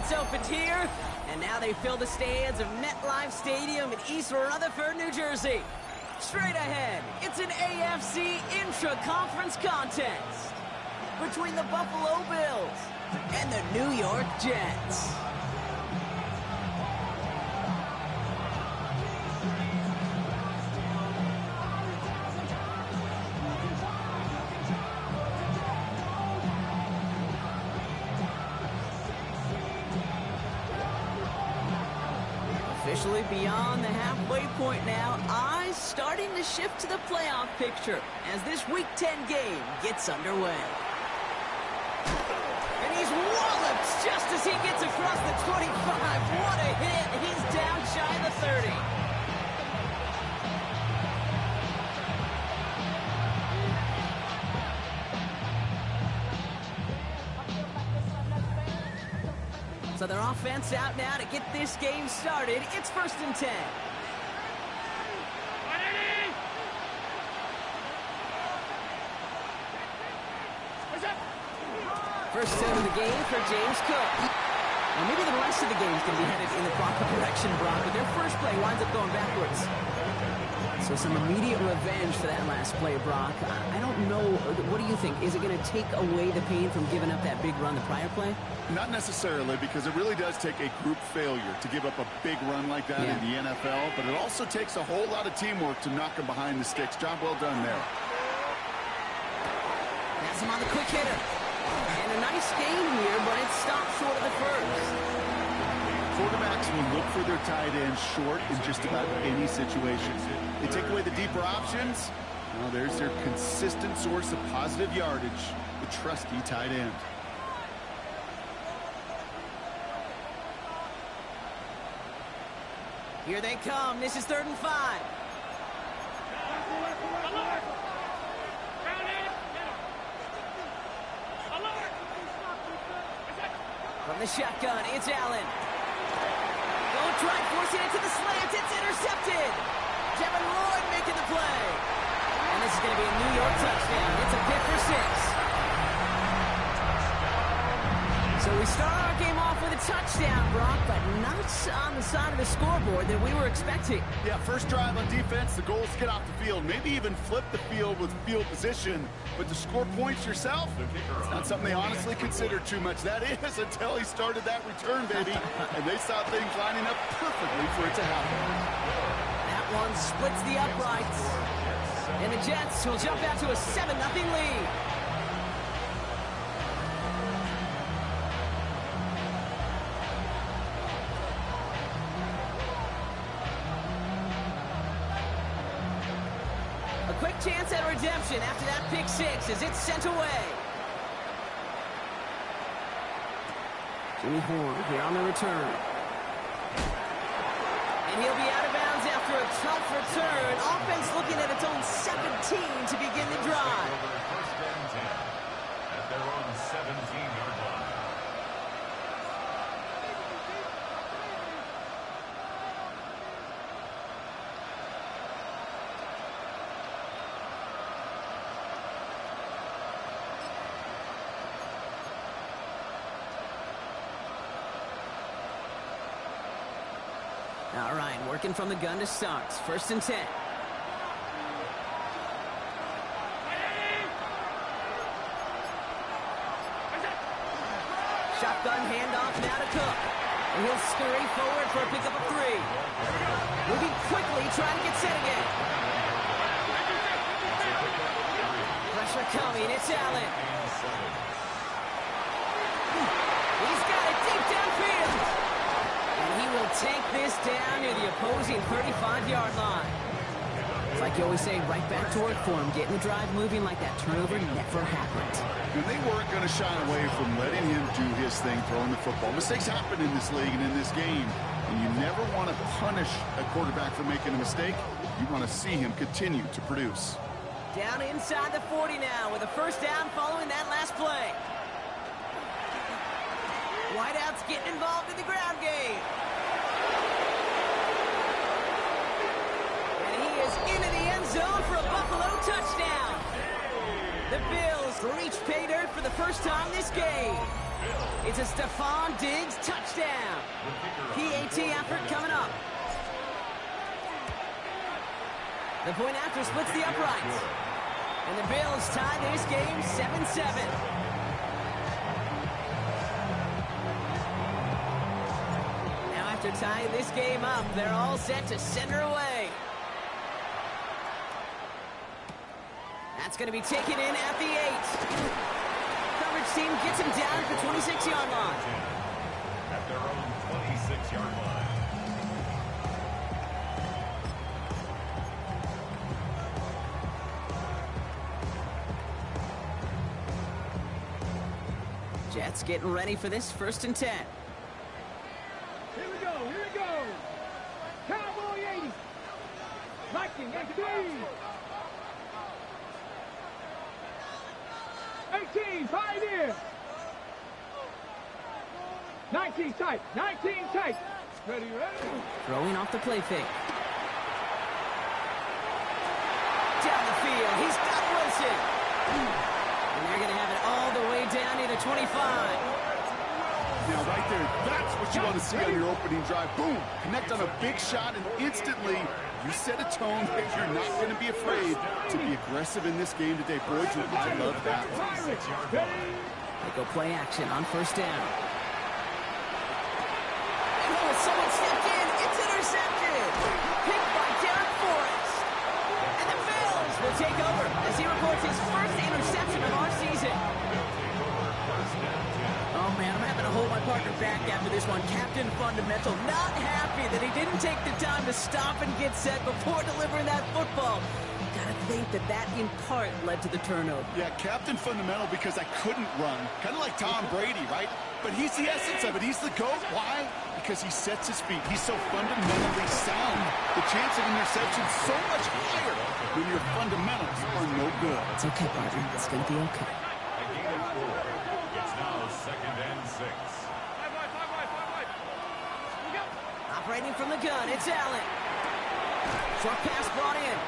floodgates opened here, and now they fill the stands of MetLife Stadium in East Rutherford, New Jersey. Straight ahead, it's an AFC intra-conference contest between the Buffalo Bills and the New York Jets. Officially beyond the halfway point now, eyes starting to shift to the playoff picture as this Week 10 game gets underway. And he's walloped just as he gets across the 25. What a hit! He's down shy of the 30. So their offense out now to get this game started. It's 1st and 10. First down of the game for James Cook. Well, maybe the rest of the game is going to be headed in the proper direction, Brock, but their first play winds up going backwards. So some immediate revenge for that last play, Brock. I don't know. What do you think? Is it going to take away the pain from giving up that big run the prior play? Not necessarily, because it really does take a group failure to give up a big run like that in the NFL, but it also takes a whole lot of teamwork to knock them behind the sticks. Job well done there. That's him on the quick hitter. And a nice gain here, but it stopped short of the first. Quarterbacks will look for their tight end short in just about any situation. They take away the deeper options. Well, there's their consistent source of positive yardage, the trusty tight end. Here they come. This is 3rd and 5. From the shotgun, it's Allen. Don't try forcing it to the slant. It's intercepted. Kevin Lloyd making the play. And this is going to be a New York touchdown. It's a pick for 6. So we start our game off with a touchdown, Brock, but not on the side of the scoreboard that we were expecting. Yeah, first drive on defense, the goal is to get off the field. Maybe even flip the field with field position. But to score points yourself, it's not something they honestly consider too much. That is until he started that return, baby. And they saw things lining up perfectly for it to happen. That one splits the uprights. And the Jets will jump out to a 7-0 lead. Quick chance at redemption after that pick 6 as it's sent away. Jimmy Horn here on the return. And he'll be out of bounds after a tough return. Offense looking at its own 17 to begin the drive. First and 10 at their own 17-yard line. All right, working from the gun to start. 1st and 10. Shotgun handoff now to Cook. And he'll scurry forward for a pickup of 3. Moving quickly, trying to get set again. Pressure coming, it's Allen. He's got it deep downfield. And he will take this down near the opposing 35-yard line. It's like you always say, right back to work for him. Getting the drive moving like that turnover never happened. And they weren't going to shy away from letting him do his thing, throwing the football. Mistakes happen in this league and in this game. And you never want to punish a quarterback for making a mistake. You want to see him continue to produce. Down inside the 40 now with a first down following that last play. Whiteout's getting involved in the ground game. And he is into the end zone for a Buffalo touchdown. The Bills reach pay dirt for the first time this game. It's a Stephon Diggs touchdown. The point after splits the uprights. And the Bills tie this game 7-7. Now after tying this game up, they're all set to send her away. That's going to be taken in at the 8. Coverage team gets him down at the 26-yard line. At their own 26-yard line. Jets getting ready for this 1st and 10. Here we go, here we go. Cowboy 80. Viking 18. 18, pioneer. 19 tight, 19 tight. Ready, ready. Throwing off the play fake. Down the field, he's got Wilson. And they're going to have it all the way down near the 25. Now, right there, that's what you want to see on your opening drive. Boom! Connect on a big shot, and instantly you set a tone that you're not going to be afraid to be aggressive in this game today. Boy, do I love that. They go play action on 1st down. Oh, someone stepped in. It's intercepted. Picked by Derek Forrest. And the Bills will take over as he records his first interception of our season. Oh, man, I'm having to hold my partner back after this one. Captain Fundamental not happy that he didn't take the time to stop and get set before delivering that football. Gotta think that in part led to the turnover. Yeah, Captain Fundamental because I couldn't run. Kind of like Tom Brady, right? But he's the essence of it. He's the GOAT. Why? Because he sets his feet. He's so fundamentally sound. The chance of interception is so much higher when your fundamentals are no good. It's okay, partner. It's gonna be okay. A gain of 4. It's now 2nd and 6. Operating from the gun, it's Allen. Short pass brought in.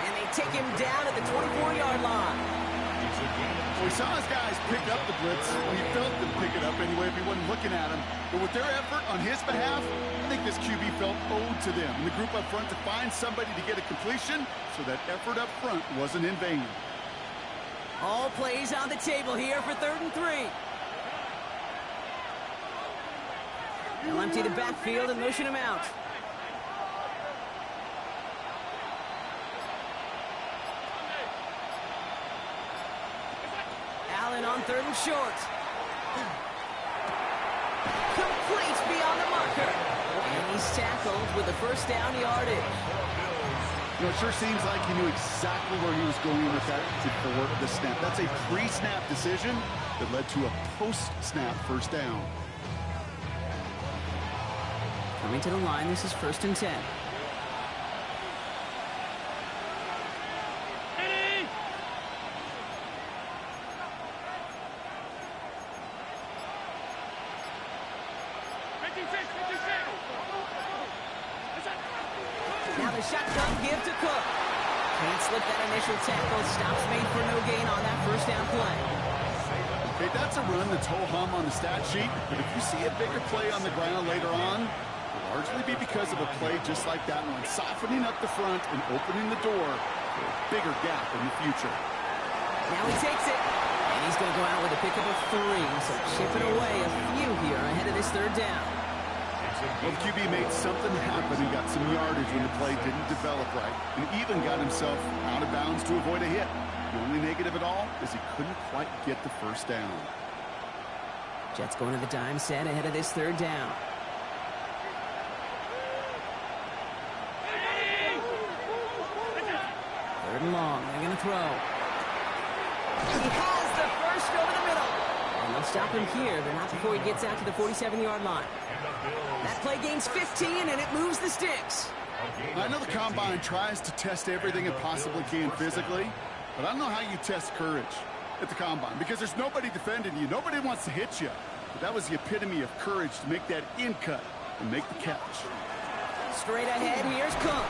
And they take him down at the 24-yard line. Well, we saw his guys pick up the blitz. We felt them pick it up anyway if he wasn't looking at him. But with their effort on his behalf, I think this QB felt owed to them. And the group up front to find somebody to get a completion, so that effort up front wasn't in vain. All plays on the table here for 3rd and 3. They'll empty the backfield and motion him out. Allen on 3rd and short. Complete beyond the marker. And he's tackled with the 1st down yardage. You know, it sure seems like he knew exactly where he was going with that before the snap. That's a pre-snap decision that led to a post-snap 1st down. Coming to the line, this is 1st and 10. Now the shotgun give to Cook. Can't slip that initial tackle. Stops made for no gain on that 1st down play. Okay, that's a run that's ho-hum on the stat sheet, but if you see a bigger play on the ground later on, it'll largely be because of a play just like that one, softening up the front and opening the door for a bigger gap in the future. Now he takes it, and he's going to go out with a pickup of 3, so chipping away a few here ahead of this 3rd down. Well, the QB made something happen and got some yardage when the play didn't develop right, and even got himself out of bounds to avoid a hit. The only negative at all is he couldn't quite get the 1st down. Jets going to the dime set ahead of this 3rd down. Third and long. They're going to throw. He has the 1st over the middle. And they'll stop him here, but not before he gets out to the 47-yard line. That play gains 15, and it moves the sticks. I know the Combine tries to test everything it possibly can physically, but I don't know how you test courage at the Combine, because there's nobody defending you. Nobody wants to hit you. But that was the epitome of courage to make that in cut and make the catch. Straight ahead, here's Cook.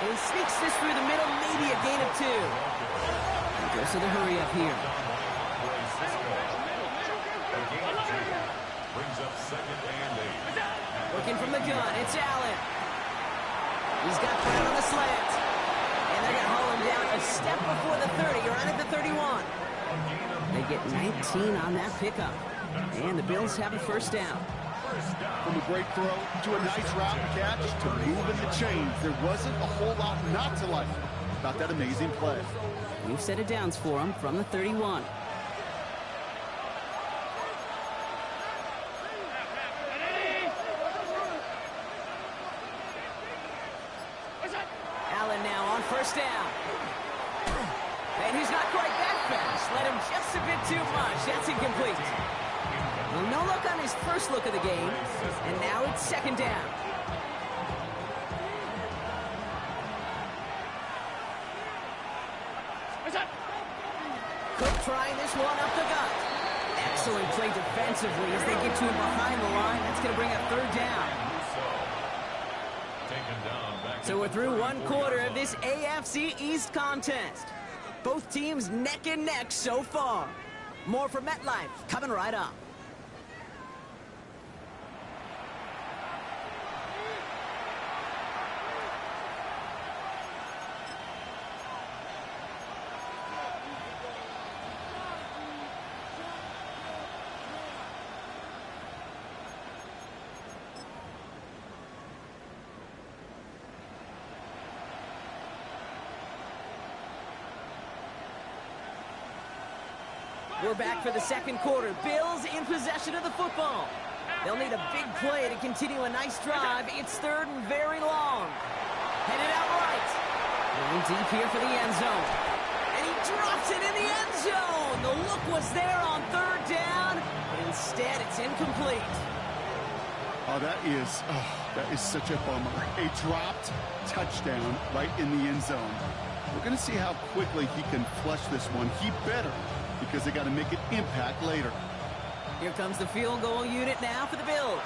And he sneaks this through the middle, maybe a gain of 2. He goes to the hurry up here. Brings up 2nd and 8. Looking from the gun, it's Allen. He's got Brown on the slant. they're going to haul him down a step before the 30, right at the 31. They get 19 on that pickup. And the Bills have a first down. From a great throw to a nice route and catch to moving the chains, there wasn't a whole lot not to like about that amazing play. New set of downs for him from the 31. Allen now on first down. And he's not quite that fast. Let him just a bit too much. That's incomplete. Well, no look on his first look of the game. And now it's second down. Cook trying this one up the gut. Excellent play defensively as they get to him behind the line. That's going to bring up third down. So we're through one quarter of this AFC East contest. Both teams neck and neck so far. More from MetLife coming right up. We're back for the second quarter. Bills in possession of the football. They'll need a big play to continue a nice drive. It's third and very long. Headed out right. Going deep here for the end zone. And he drops it in the end zone. The look was there on third down, but instead it's incomplete. Oh, that is such a bummer. A dropped touchdown right in the end zone. We're going to see how quickly he can flush this one. He better, because they got to make an impact later. Here comes the field goal unit now for the Bills.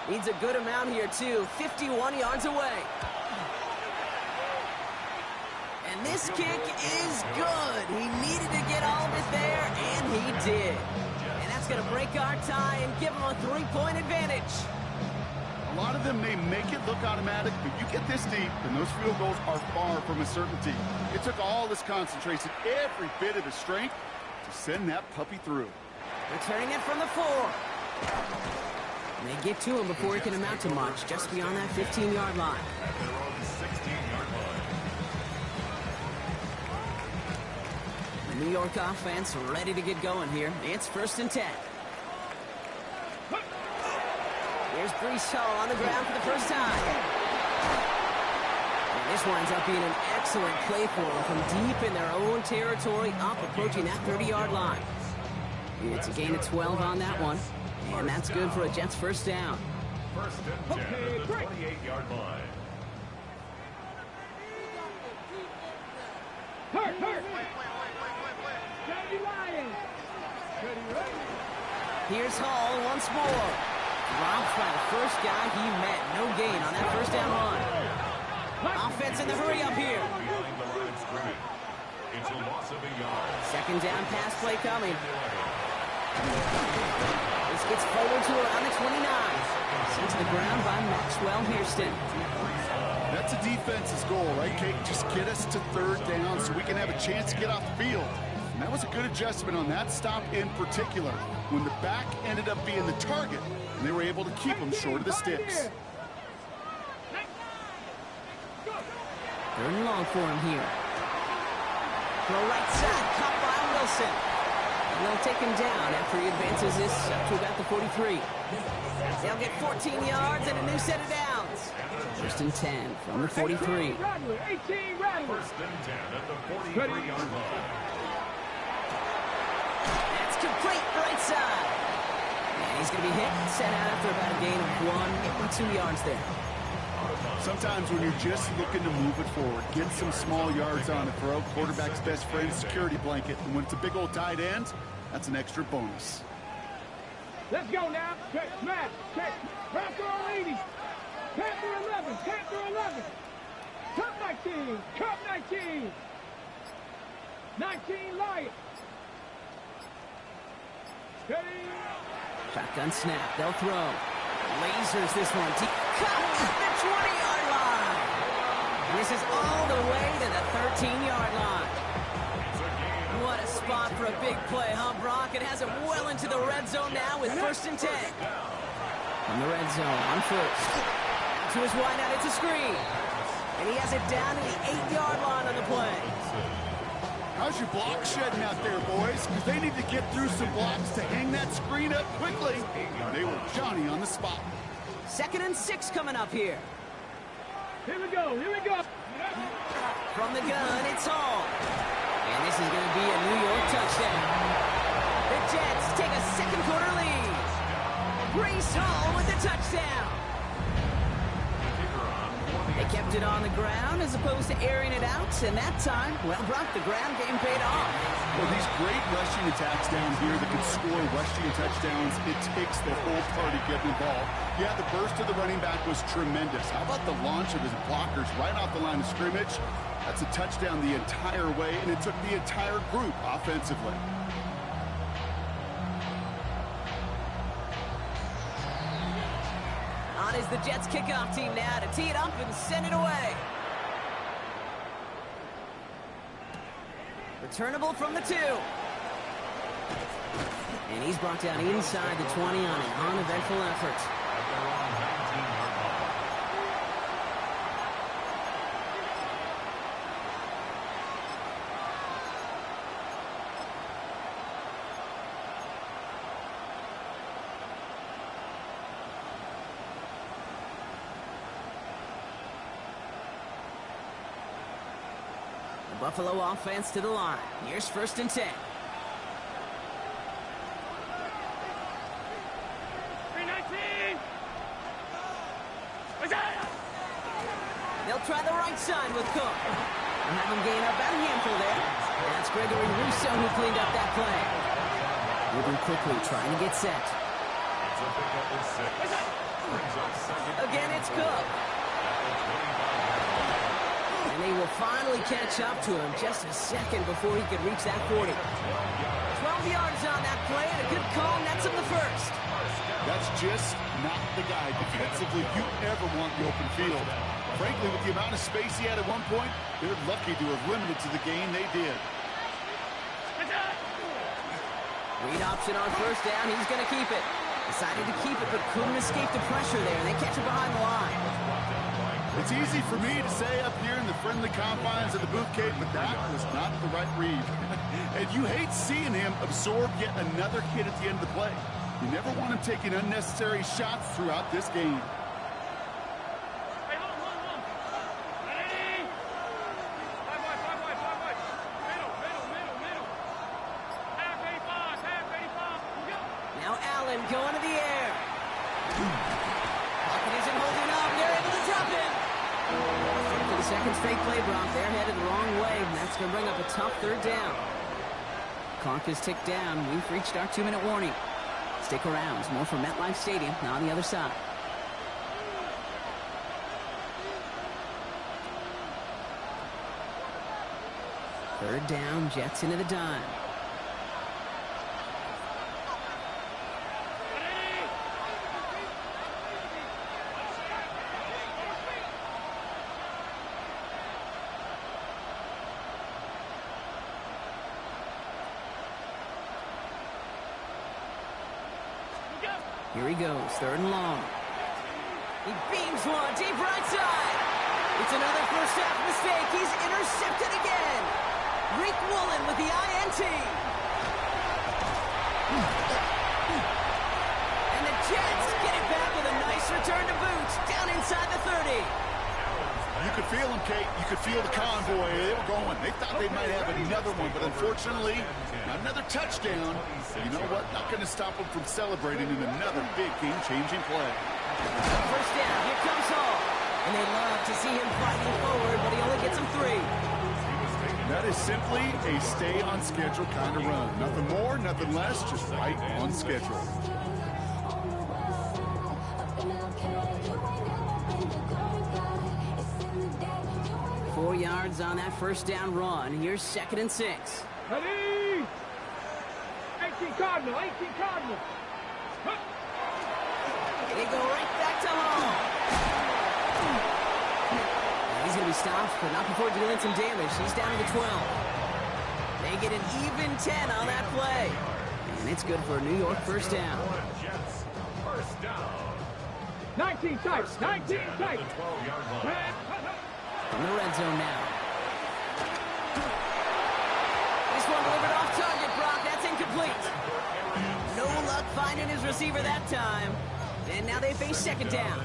Needs a good amount here, too. 51 yards away. And this kick is good. He needed to get all of it there, and he did. And that's going to break our tie and give him a 3-point advantage. A lot of them may make it look automatic, but you get this deep, and those field goals are far from a certainty. It took all this concentration, every bit of his strength, to send that puppy through. Returning it from the 4. And they get to him before he can amount to much, just beyond that 15-yard line. The New York offense ready to get going here. It's 1st and 10. Here's Breece Hall on the ground for the first time. And this winds up being an excellent play for them from deep in their own territory, up approaching that 30-yard line. It's a gain of 12 on that one, and that's good for a Jets first down. 1st and 10 at the 28-yard line. Hurt. Steady Lions. Here's Hall once more. Dropped by the first guy he met. No gain on that first down run. Offense in the hurry up here. It's a loss of a yard. Second down pass play coming. This gets forward to around the 29. Sent to the ground by Maxwell Hairston. That's a defense's goal, right, Kate? Just get us to third down so we can have a chance to get off the field. And that was a good adjustment on that stop in particular, when the back ended up being the target, and they were able to keep him short of the sticks. Third and long for him here. Throw right side, caught by Wilson. And they'll take him down after he advances this up to about the 43. They'll get 14 yards and a new set of downs. 1st and 10 from the 43. 18 Rattler. 1st and 10 at the 43-yard line. That's complete right side. And he's going to be hit and set out after about a gain of 1 yards there. Sometimes when you're just looking to move it forward, get some small yards on the throw, quarterback's best friend, security blanket. And when it's a big old tight end, that's an extra bonus. Let's go now. Check, smash, check. Panther 80. Panther 11. Panther 11. Cup 19. Cup 19. 19 Lions. Steady. Shotgun snap. They'll throw. Lasers this one. Cut the 20-yard line. This is all the way to the 13-yard line. What a spot for a big play, huh, Brock? It has it well into the red zone now with 1st and 10. From the red zone, on first. To his wideout, it's a screen. And he has it down to the 8-yard line on the play. How's your block shedding out there, boys? Because they need to get through some blocks to hang that screen up quickly. They were Johnny on the spot. 2nd and 6 coming up here. Here we go, here we go. From the gun, it's Hall. And this is going to be a New York touchdown. The Jets take a second quarter lead. Breece Hall with the touchdown. They kept it on the ground as opposed to airing it out. And that time, well, Brock, the ground game paid off. Well, these great rushing attacks down here that can score rushing touchdowns, it takes the whole party getting involved. Yeah, the burst of the running back was tremendous. How about the launch of his blockers right off the line of scrimmage? That's a touchdown the entire way, and it took the entire group offensively. On is the Jets kickoff team now to tee it up and send it away. Returnable from the 2. And he's brought down inside the 20 on an uneventful effort. Buffalo offense to the line. Here's 1st and 10. 319. They'll try the right side with Cook. And have him gain up about a handful there. And that's Gregory Rousseau who cleaned up that play. Moving quickly, trying to get set. Again, it's Cook. And they will finally catch up to him just a second before he could reach that 40. 12 yards on that play and a good call nets him the 1st. That's just not the guy defensively you ever want the open field. Frankly, with the amount of space he had at one point, they're lucky to have limited to the gain they did. Read option on 1st down. He's going to keep it. Decided to keep it, but couldn't escape the pressure there. And they catch it behind the line. It's easy for me to say up here in the friendly confines of the booth cave, but that was not the right read. And you hate seeing him absorb yet another hit at the end of the play. You never want him taking unnecessary shots throughout this game. Now Allen going to the air. Pocket isn't holding up. They're able to drop him. For the second straight play, Brock, they're headed the wrong way, and that's going to bring up a tough 3rd down. Clock is ticked down. We've reached our 2-minute warning. Stick around. It's more from MetLife Stadium now on the other side. Third down, Jets into the dime. Here he goes, 3rd and long. He beams one, deep right side. It's another first half mistake. He's intercepted again. Rick Woolen with the INT. And the Jets get it back with a nice return to boot, down inside the 30. You could feel them, Kate. You could feel the convoy. They were going. They thought they might have another one, but unfortunately, another touchdown. You know what? Not going to stop them from celebrating in another big game-changing play. First down. Here comes Hall. And they love to see him fighting forward, but he only gets him 3. That is simply a stay-on-schedule kind of run. Nothing more, nothing less, just right on schedule. Four yards on that first down run. Here's 2nd and 6. Ready? 18 Cardinal, 18 Cardinal. They go right back to Hall. He's going to he stops, but not before dealing some damage. He's down to the 12. They get an even 10 on that play. And it's good for a New York first down. Jets, first down. 19 tight, 19 tight. From the red zone now. This one delivered off target, Brock. That's incomplete. No luck finding his receiver that time. And now they face second down.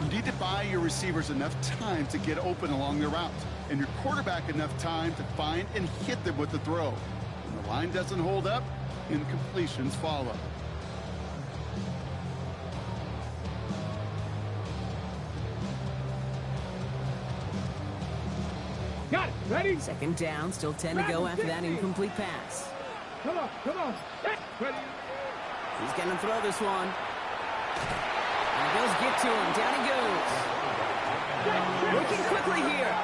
You need to buy your receivers enough time to get open along their route, and your quarterback enough time to find and hit them with the throw. When the line doesn't hold up, incompletions follow. Got it. Ready? Second down, still 10 to go after that incomplete pass. Come on, come on. Ready? He's going to throw this one. And the Bills get to him. Down he goes. Working quickly here.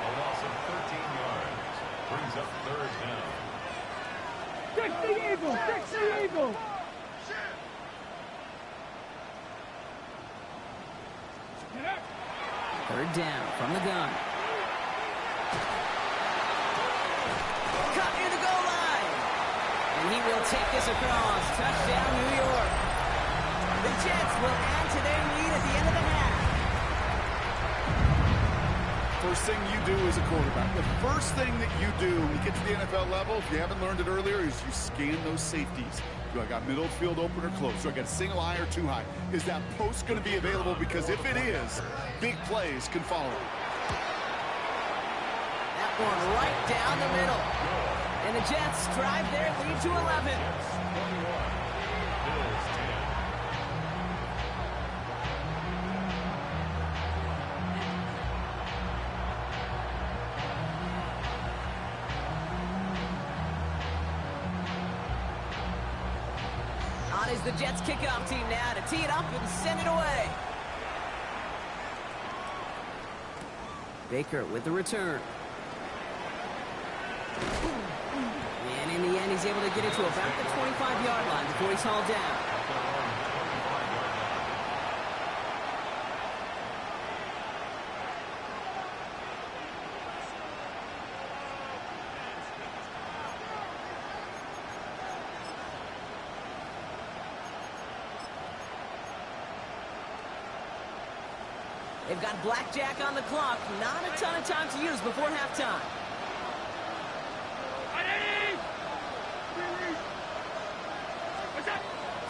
A loss of 13 yards. Brings up third down. Fix the eagle! Fix the eagle! Third down from the gun. Caught near the goal line. And he will take this across. Touchdown, New York. The Jets will add to their lead at the end of the half. First thing you do as a quarterback, the first thing that you do when you get to the NFL level, if you haven't learned it earlier, is you scan those safeties. Do I got middle field open or close? Do I got a single high or two high? Is that post going to be available? Because if it is, big plays can follow. That one right down the middle. And the Jets drive their lead to 11. On is the Jets kickoff team now to tee it up and send it away. Baker with the return. And in the end, he's able to get it to about the 25-yard line before he's hauled down. They've got blackjack on the clock. Not a ton of time to use before halftime.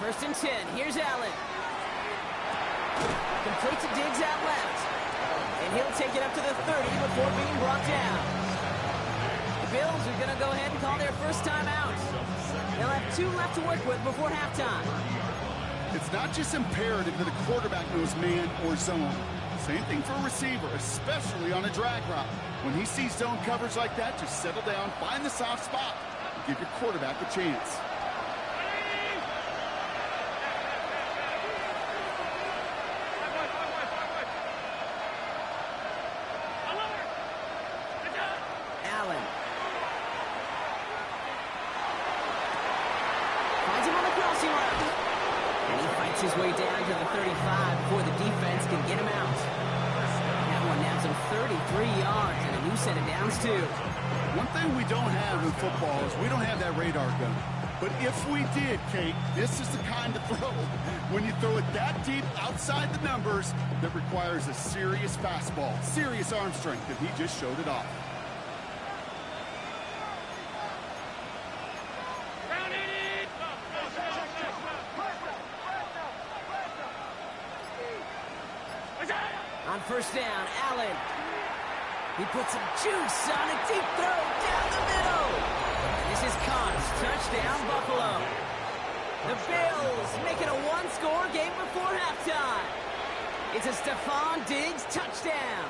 First and 10. Here's Allen. Complete to Diggs out left. And he'll take it up to the 30 before being brought down. The Bills are going to go ahead and call their first timeout. They'll have 2 left to work with before halftime. It's not just imperative that a quarterback knows man or zone. Same thing for a receiver, especially on a drag route. When he sees zone coverage like that, just settle down, find the soft spot, and give your quarterback a chance. Allen. Finds him on the crossing route. And he fights his way down to the 35 before the defense can get him out. That one now some 33 yards and a new set of downs too. One thing we don't have in football is we don't have that radar gun. But if we did, Kate, this is the kind of throw, when you throw it that deep outside the numbers, that requires a serious fastball, serious arm strength, and he just showed it off. On first down, Allen. He puts some juice on a deep throw down the middle. This is caught. Touchdown, Buffalo. The Bills make it a one-score game before halftime. It's a Stephon Diggs touchdown.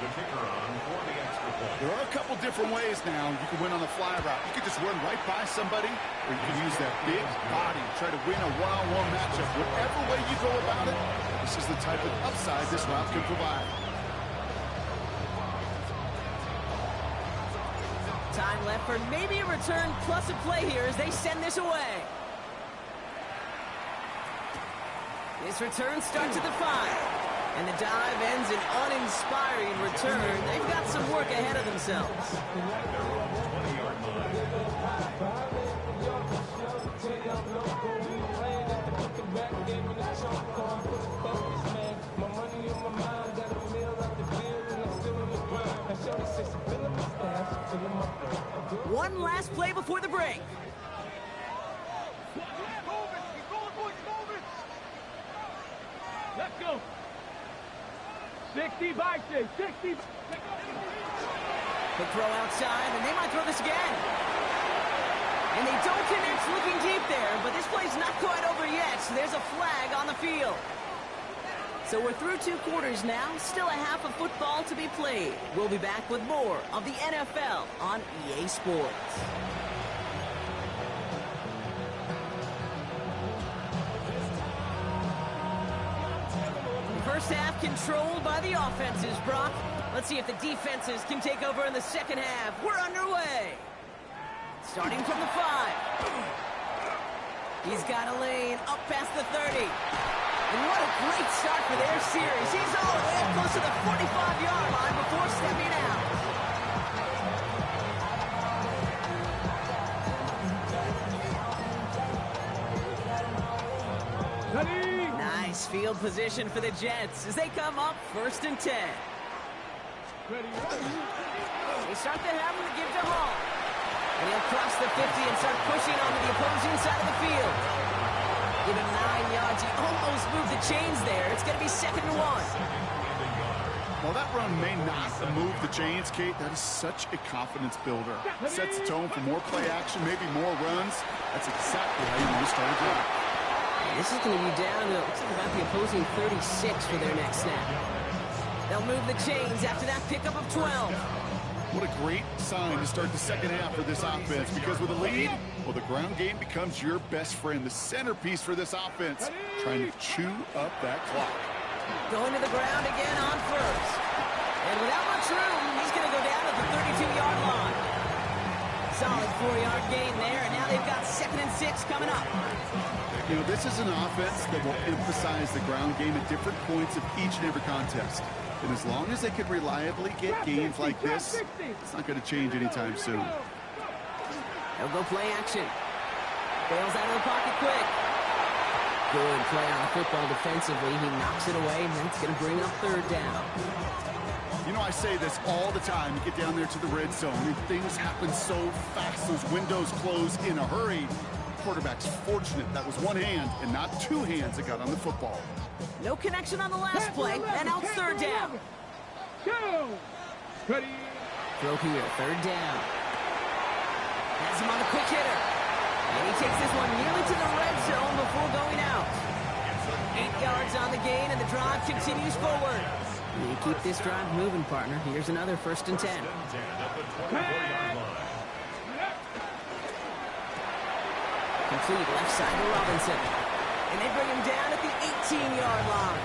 The kicker on for the extra point. There are a couple different ways now you can win on the fly route. You can just run right by somebody, or you can use that big body, try to win a one-on-one matchup. Whatever way you go about it, this is the type of upside this route can provide. Time left for maybe a return plus a play here as they send this away. This return starts at the 5. And the dive ends an uninspiring return. They've got some work ahead of themselves. One last play before the break. Let's go. 60 by 6. 60. Quick throw outside, and they might throw this again. And they don't connect looking deep there, but this play's not quite over yet. So there's a flag on the field. So we're through 2 quarters now. Still a half of football to be played. We'll be back with more of the NFL on EA Sports. First half controlled by the offenses, Brock. Let's see if the defenses can take over in the second half. We're underway. Starting from the 5. He's got a lane up past the 30. And what a great start for their series. He's all the way up close to the 45-yard line before stepping out. Nice field position for the Jets as they come up 1st and 10. They start the half with a give to Hall. And he'll cross the 50 and start pushing onto the opposing side of the field. Give him 9 yards. He almost moved the chains there. It's going to be 2nd and 1. While that run may not move the chains, Kate, that is such a confidence builder. Sets the tone for more play action, maybe more runs. That's exactly how you want to start a drive. This is going to be down to, looks like about the opposing 36 for their next snap. They'll move the chains after that pickup of 12. What a great sign to start the second half for this offense, because with a lead, well, the ground game becomes your best friend, the centerpiece for this offense, trying to chew up that clock. Going to the ground again on 1st. And without much room, he's going to go down at the 32-yard line. Solid 4-yard gain there, and now they've got 2nd and 6 coming up. You know, this is an offense that will emphasize the ground game at different points of each and every contest. And as long as they can reliably get gains like this, it's not going to change anytime soon. They'll go play action. Bails out of the pocket quick. Good play on the football defensively. He knocks it away, and that's going to bring up 3rd down. You know, I say this all the time. You get down there to the red zone, and things happen so fast. Those windows close in a hurry. Quarterback's fortunate that was one hand and not 2 hands that got on the football. No connection on the last play, and now 3rd down. Throw here, 3rd down. Has him on a quick hitter. And he takes this one nearly to the red zone before going out. 8 yards on the gain, and the drive continues forward. You keep this drive moving, partner. Here's another 1st and 10. Complete left side to Robinson. And they bring him down at the 18-yard line.